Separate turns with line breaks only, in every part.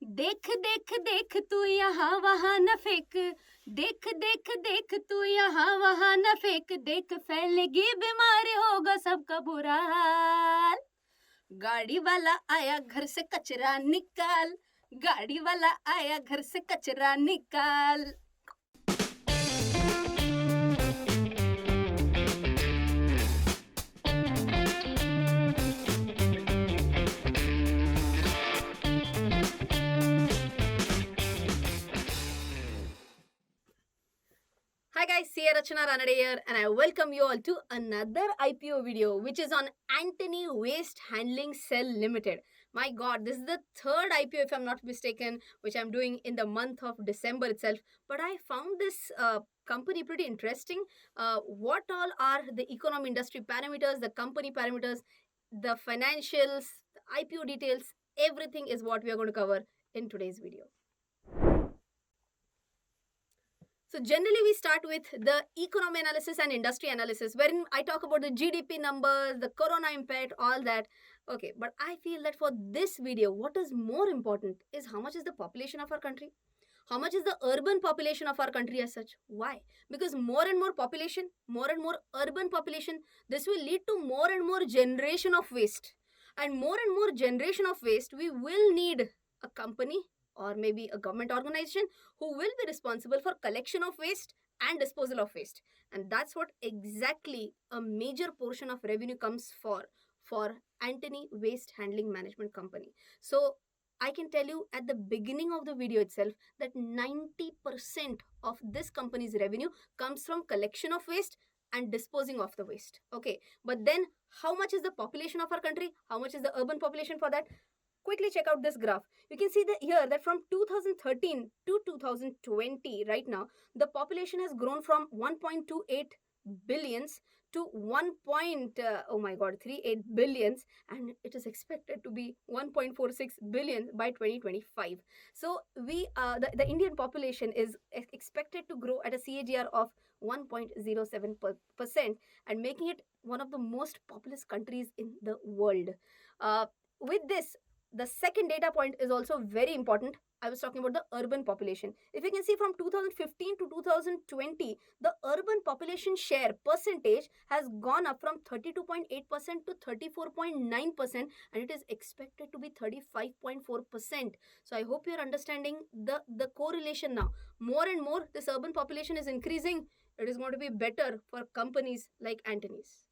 देख देख देख तू यहाँ वहाँ न फेंक, देख देख देख तू यहाँ वहाँ न फेंक, देख फैलेगी बीमारी होगा सबका बुरा हाल। गाड़ी वाला आया घर से कचरा निकाल, गाड़ी वाला आया घर से कचरा निकाल। Hi guys, CA Rachana Ranade here and I welcome you all to another IPO video which is on Antony Waste Handling Cell Limited. My god, this is the third IPO if I'm not mistaken which I'm doing in the month of December itself. But I found this company pretty interesting. What all are the economic industry parameters, the company parameters, the financials, the IPO details, everything is what we are going to cover in today's video. So generally we start with the economy analysis and industry analysis wherein I talk about the GDP numbers, the corona impact, all that. Okay, but I feel that for this video, what is more important is how much is the population of our country? How much is the urban population of our country as such? Why? Because more and more population, more and more urban population, this will lead to more and more generation of waste. And more generation of waste, we will need a company or maybe a government organization who will be responsible for collection of waste and disposal of waste. And that's what exactly a major portion of revenue comes for Antony Waste Handling Management Company. So I can tell you at the beginning of the video itself that 90% of this company's revenue comes from collection of waste and disposing of the waste. Okay, but then how much is the population of our country? How much is the urban population for that? Quickly check out this graph. You can see here that from 2013 to 2020 right now, the population has grown from 1.28 billions to 38 billions, and it is expected to be 1.46 billion by 2025. So the Indian population is expected to grow at a CAGR of 1.07% and making it one of the most populous countries in the world. With this, the second data point is also very important. I was talking about the urban population. If you can see from 2015 to 2020, the urban population share percentage has gone up from 32.8% to 34.9%, and it is expected to be 35.4%. So I hope you're understanding the correlation now. More and more this urban population is increasing. It is going to be better for companies like Antony's.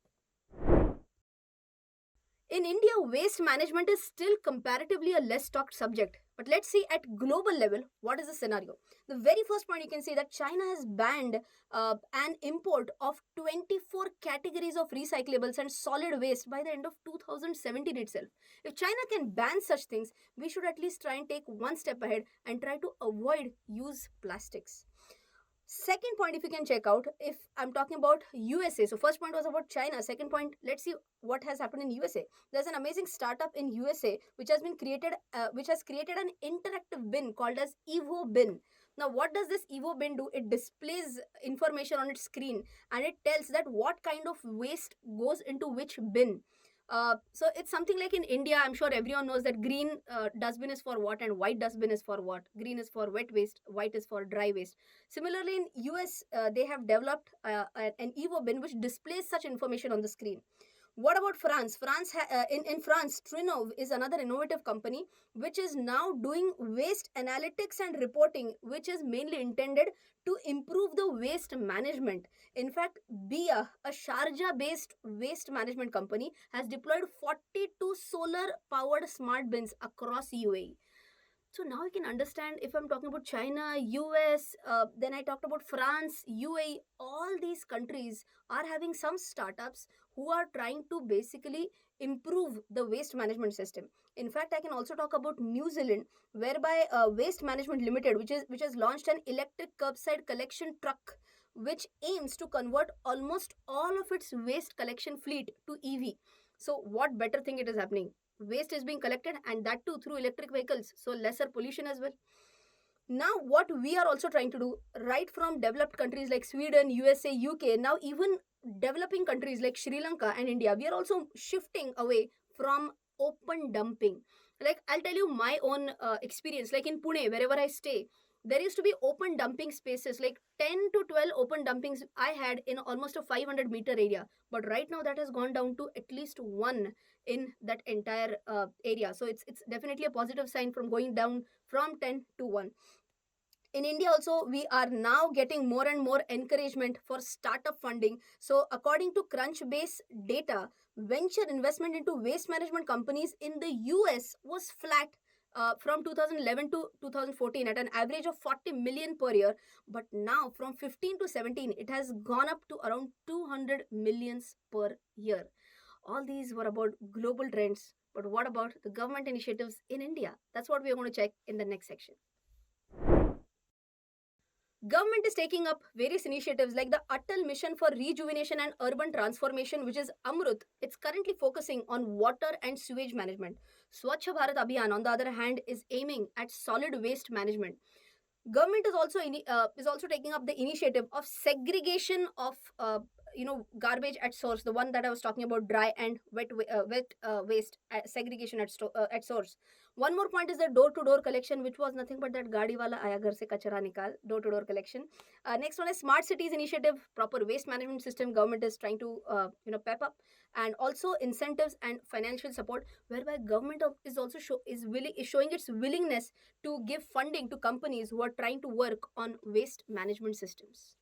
In India, waste management is still comparatively a less talked subject. But let's see at global level, what is the scenario? The very first point you can see that China has banned an import of 24 categories of recyclables and solid waste by the end of 2017 itself. If China can ban such things, we should at least try and take one step ahead and try to avoid use plastics. Second point, if you can check out, if I'm talking about USA, so first point was about China. Second point, let's see what has happened in USA. There's an amazing startup in USA which has created an interactive bin called as Evo Bin. Now, what does this Evo Bin do? It displays information on its screen and it tells that what kind of waste goes into which bin. So it's something like in India, I'm sure everyone knows that green dustbin is for what and white dustbin is for what. Green is for wet waste, white is for dry waste. Similarly, in US, they have developed an Evo bin which displays such information on the screen. What about France? In France, Trinov is another innovative company which is now doing waste analytics and reporting, which is mainly intended to improve the waste management. In fact, BIA, a Sharjah-based waste management company, has deployed 42 solar-powered smart bins across UAE. So now you can understand if I'm talking about China, US, then I talked about France, UAE, all these countries are having some startups who are trying to basically improve the waste management system. In fact, I can also talk about New Zealand, whereby Waste Management Limited, which has launched an electric curbside collection truck, which aims to convert almost all of its waste collection fleet to EV. So what better thing it is happening? Waste is being collected, and that too through electric vehicles, so lesser pollution as well. Now what we are also trying to do, right from developed countries like Sweden, USA, UK, now even developing countries like Sri Lanka and India, we are also shifting away from open dumping. Like, I'll tell you my own experience. Like in Pune, wherever I stay, there used to be open dumping spaces, like 10 to 12 open dumpings I had in almost a 500-meter area. But right now that has gone down to at least one in that entire area. So it's definitely a positive sign from going down from 10 to 1. In India also, we are now getting more and more encouragement for startup funding. So according to Crunchbase data, venture investment into waste management companies in the US was flat from 2011 to 2014 at an average of 40 million per year. But now from 15 to 17 it has gone up to around 200 millions per year. All these were about global trends, but what about the government initiatives in India? That's what we are going to check in the next section. Government is taking up various initiatives like the Atal Mission for Rejuvenation and Urban Transformation, which is Amrut. It's currently focusing on water and sewage management. Swachh Bharat Abhiyan, on the other hand, is aiming at solid waste management. Government is also taking up the initiative of segregation of garbage at source, the one that I was talking about, dry and wet waste segregation at source. One more point is the door to door collection, which was nothing but that gaadi wala aaya ghar se kachara nikal, door to door collection. Next one is smart cities initiative, proper waste management system government is trying to pep up. And also incentives and financial support, whereby government is also is showing its willingness to give funding to companies who are trying to work on waste management systems.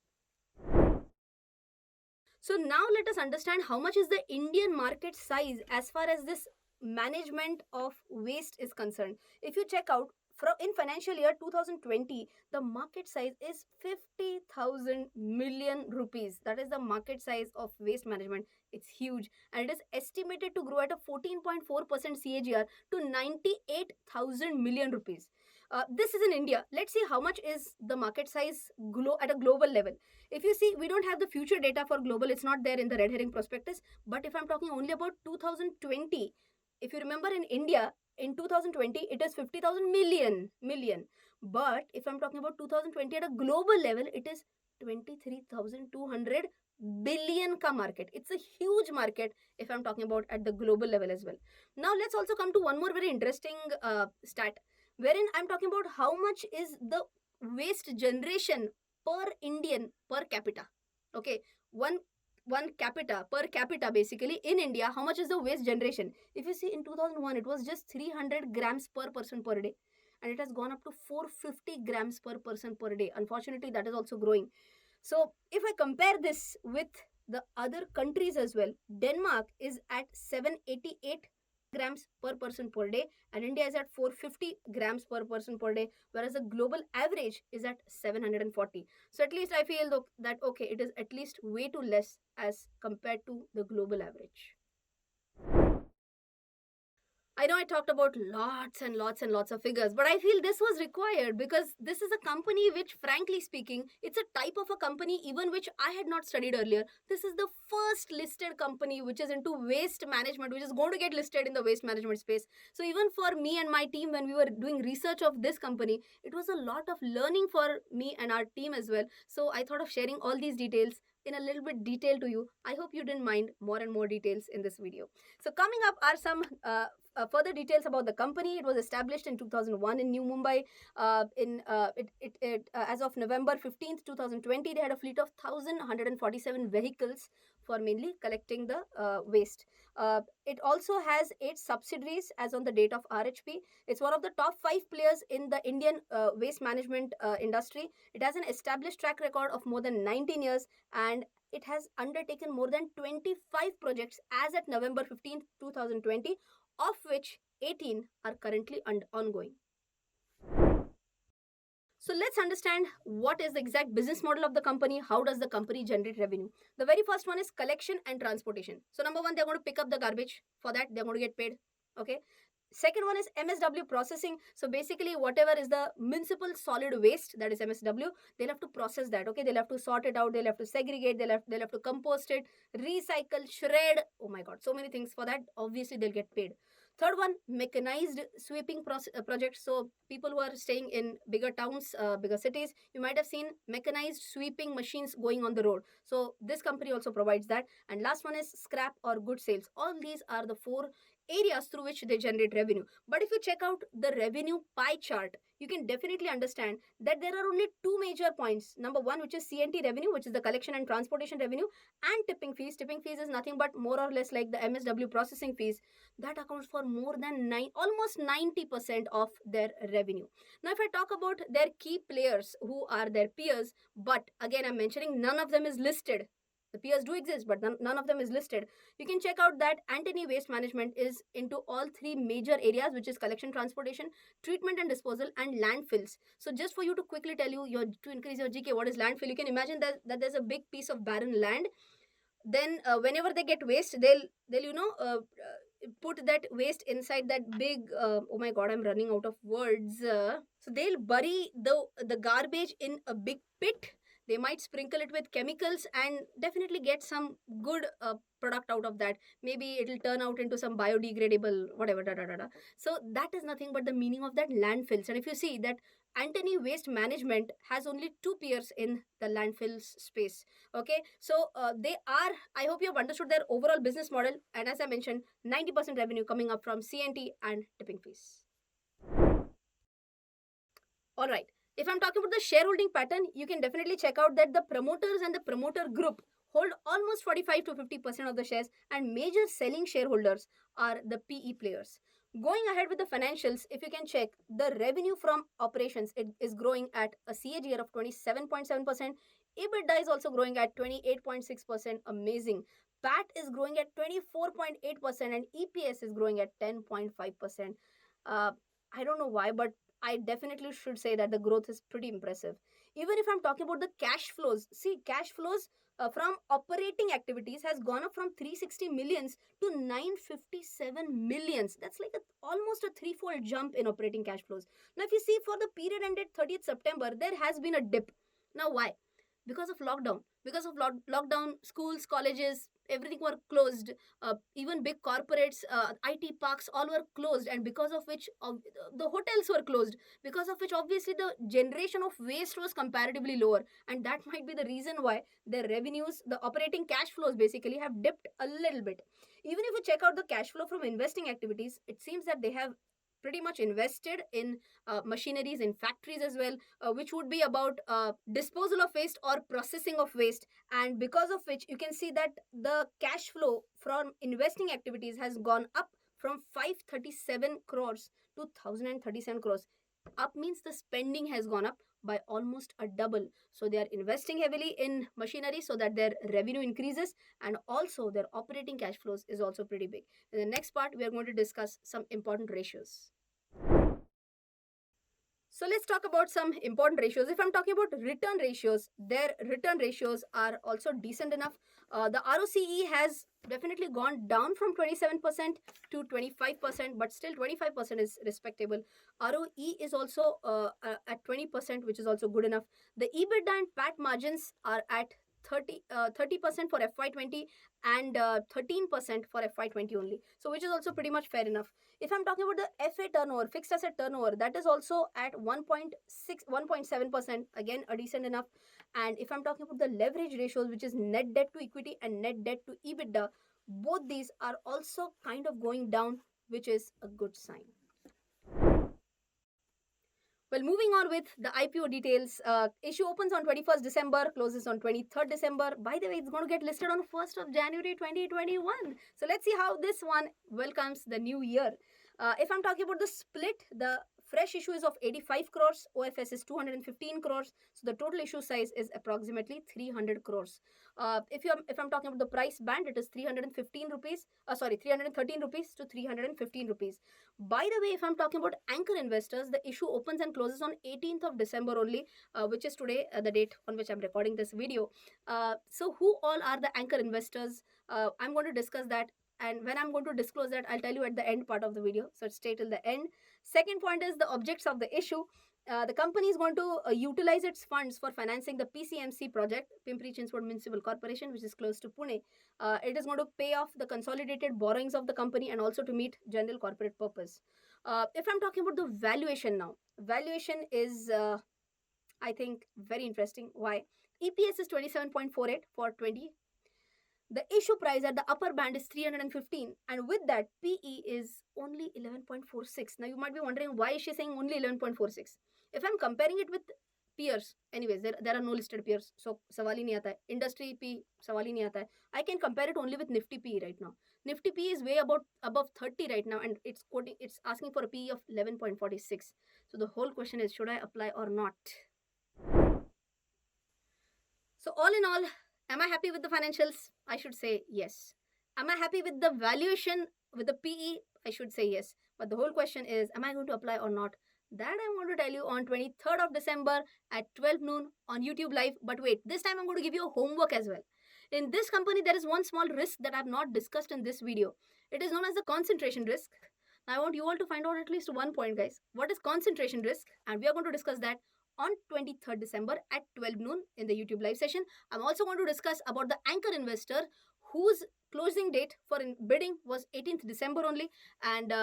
So now let us understand how much is the Indian market size as far as this management of waste is concerned. If you check out from in financial year 2020, the market size is 50,000 million rupees. That is the market size of waste management. It's huge, and it is estimated to grow at a 14.4% CAGR to 98,000 million rupees. This is in India. Let's see how much is the market size at a global level. If you see, we don't have the future data for global, it's not there in the red herring prospectus. But if I'm talking only about 2020, if you remember in India, in 2020, it is 50,000 million. But if I'm talking about 2020 at a global level, it is 23,200 billion ka market. It's a huge market if I'm talking about at the global level as well. Now let's also come to one more very interesting stat, wherein I'm talking about how much is the waste generation per Indian per capita. Okay, one capita per capita basically in India. How much is the waste generation? If you see in 2001, it was just 300 grams per person per day, and it has gone up to 450 grams per person per day. Unfortunately, that is also growing. So if I compare this with the other countries as well, Denmark is at 788 grams per person per day, and India is at 450 grams per person per day, whereas the global average is at 740. So at least I feel that okay, it is at least way too less as compared to the global average. I know I talked about lots and lots and lots of figures, but I feel this was required because this is a company which, frankly speaking, it's a type of a company even which I had not studied earlier. This is the first listed company which is into waste management, which is going to get listed in the waste management space. So even for me and my team, when we were doing research of this company, it was a lot of learning for me and our team as well. So I thought of sharing all these details in a little bit detail to you. I hope you didn't mind more and more details in this video. So coming up are some further details about the company. It was established in 2001 in New Mumbai. As of November 15th, 2020, they had a fleet of 1,147 vehicles for mainly collecting the waste. It also has 8 subsidiaries as on the date of RHP. It's one of the top 5 players in the Indian waste management industry. It has an established track record of more than 19 years, and it has undertaken more than 25 projects as at November 15th, 2020, of which 18 are currently ongoing. So let's understand what is the exact business model of the company. How does the company generate revenue? The very first one is collection and transportation. So number one, they're going to pick up the garbage. For that, they're going to get paid. Okay. Second one is MSW processing. So basically, whatever is the municipal solid waste, that is MSW, they'll have to process that. Okay, they'll have to sort it out, they'll have to segregate, they'll have to compost it, recycle, shred. Oh my god, so many things. For that, obviously they'll get paid. Third one, mechanized sweeping projects. So people who are staying in bigger towns, bigger cities, you might have seen mechanized sweeping machines going on the road. So this company also provides that. And last one is scrap or good sales. All these are the 4 areas through which they generate revenue. But if you check out the revenue pie chart, you can definitely understand that there are only two major points. Number one, which is CNT revenue, which is the collection and transportation revenue, and tipping fees. Tipping fees is nothing but more or less like the MSW processing fees. That accounts for more than almost 90% of their revenue. Now, if I talk about their key players who are their peers, but again, I'm mentioning none of them is listed. The peers do exist, but none of them is listed. You can check out that Antony Waste Management is into all three major areas, which is collection, transportation, treatment and disposal, and landfills. So just for you to quickly tell you to increase your GK, what is landfill? You can imagine that there's a big piece of barren land. Then whenever they get waste, they'll put that waste inside that big oh my god, I'm running out of words. So they'll bury the garbage in a big pit. They might sprinkle it with chemicals and definitely get some good product out of that. Maybe it'll turn out into some biodegradable whatever da, da, da, da. So that is nothing but the meaning of that landfills. And if you see that Antony Waste Management has only two peers in the landfills space. Okay, so they are, I hope you have understood their overall business model, and as I mentioned, 90% revenue coming up from CNT and tipping fees. All right, if I'm talking about the shareholding pattern, you can definitely check out that the promoters and the promoter group hold almost 45 to 50% of the shares, and major selling shareholders are the PE players. Going ahead with the financials, if you can check, the revenue from operations, it is growing at a CAGR of 27.7%. EBITDA is also growing at 28.6%. Amazing. PAT is growing at 24.8%, and EPS is growing at 10.5%. I don't know why, but I definitely should say that the growth is pretty impressive. Even if I'm talking about the cash flows, see, cash flows from operating activities has gone up from 360 millions to 957 millions. That's like almost a threefold jump in operating cash flows. Now, if you see for the period ended 30th September, there has been a dip. Now, why? Because of lockdown. Because of lockdown, schools, colleges, everything were closed. Even big corporates, IT parks, all were closed, and because of which the hotels were closed. Because of which, obviously, the generation of waste was comparatively lower, and that might be the reason why their revenues, the operating cash flows, basically have dipped a little bit. Even if you check out the cash flow from investing activities, it seems that they have pretty much invested in machineries in factories as well, which would be about disposal of waste or processing of waste, and because of which you can see that the cash flow from investing activities has gone up from 537 crores to 1037 crores. Up means the spending has gone up by almost a double. So they are investing heavily in machinery so that their revenue increases, and also their operating cash flows is also pretty big. In the next part, we are going to discuss some important ratios. So let's talk about some important ratios. If I'm talking about return ratios, their return ratios are also decent enough. The ROCE has definitely gone down from 27% to 25%, but still 25% is respectable. ROE is also at 20%, which is also good enough. The EBITDA and PAT margins are at 30% for FY20 and 13% for FY20 only. So which is also pretty much fair enough. If I'm talking about the FA turnover, fixed asset turnover, that is also at 1.7%, again a decent enough. And if I'm talking about the leverage ratios, which is net debt to equity and net debt to EBITDA, both these are also kind of going down, which is a good sign. Well, moving on with the IPO details. Issue opens on 21st December, closes on 23rd December. By the way, it's going to get listed on 1st of January 2021. So let's see how this one welcomes the new year. If I'm talking about the split, the fresh issue is of 85 crores, OFS is 215 crores. So the total issue size is approximately 300 crores. If I'm talking about the price band, it is 313 rupees to 315 rupees. By the way, if I'm talking about anchor investors, the issue opens and closes on 18th of December only, which is today, the date on which I'm recording this video. So who all are the anchor investors? I'm going to discuss that, and when I'm going to disclose that, I'll tell you at the end part of the video. So stay till the end. Second point is the objects of the issue. The company is going to utilize its funds for financing the PCMC project, Pimpri Chinchwad Municipal Corporation, which is close to Pune. It is going to pay off the consolidated borrowings of the company and also to meet general corporate purpose. If I'm talking about the valuation now, valuation is, I think, very interesting. Why? EPS is 27.48 for 20. The issue price at the upper band is 315, and with that, PE is only 11.46. Now, you might be wondering why is she saying only 11.46? If I'm comparing it with peers, anyways, there are no listed peers, so सवाल ही नहीं आता है. Industry P सवाल ही नहीं आता है. I can compare it only with Nifty PE right now. Nifty PE is way above 30 right now, and it's asking for a PE of 11.46. So the whole question is, should I apply or not? So all in all, am I happy with the financials? I should say yes. Am I happy with the valuation, with the PE? I should say yes. But the whole question is, am I going to apply or not? That I'm going to tell you on 23rd of December at 12 noon on YouTube Live. But wait, this time I'm going to give you a homework as well. In this company, there is one small risk that I've not discussed in this video. It is known as the concentration risk. Now, I want you all to find out at least one point, guys. What is concentration risk? And we are going to discuss that on 23rd December at 12 noon in the YouTube live session. I'm also going to discuss about the anchor investor whose closing date for bidding was 18th December only, and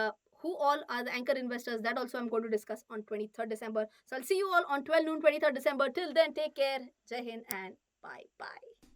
who all are the anchor investors, that also I'm going to discuss on 23rd December. So I'll see you all on 12 noon 23rd December. Till then, take care. Jai Hind and bye bye.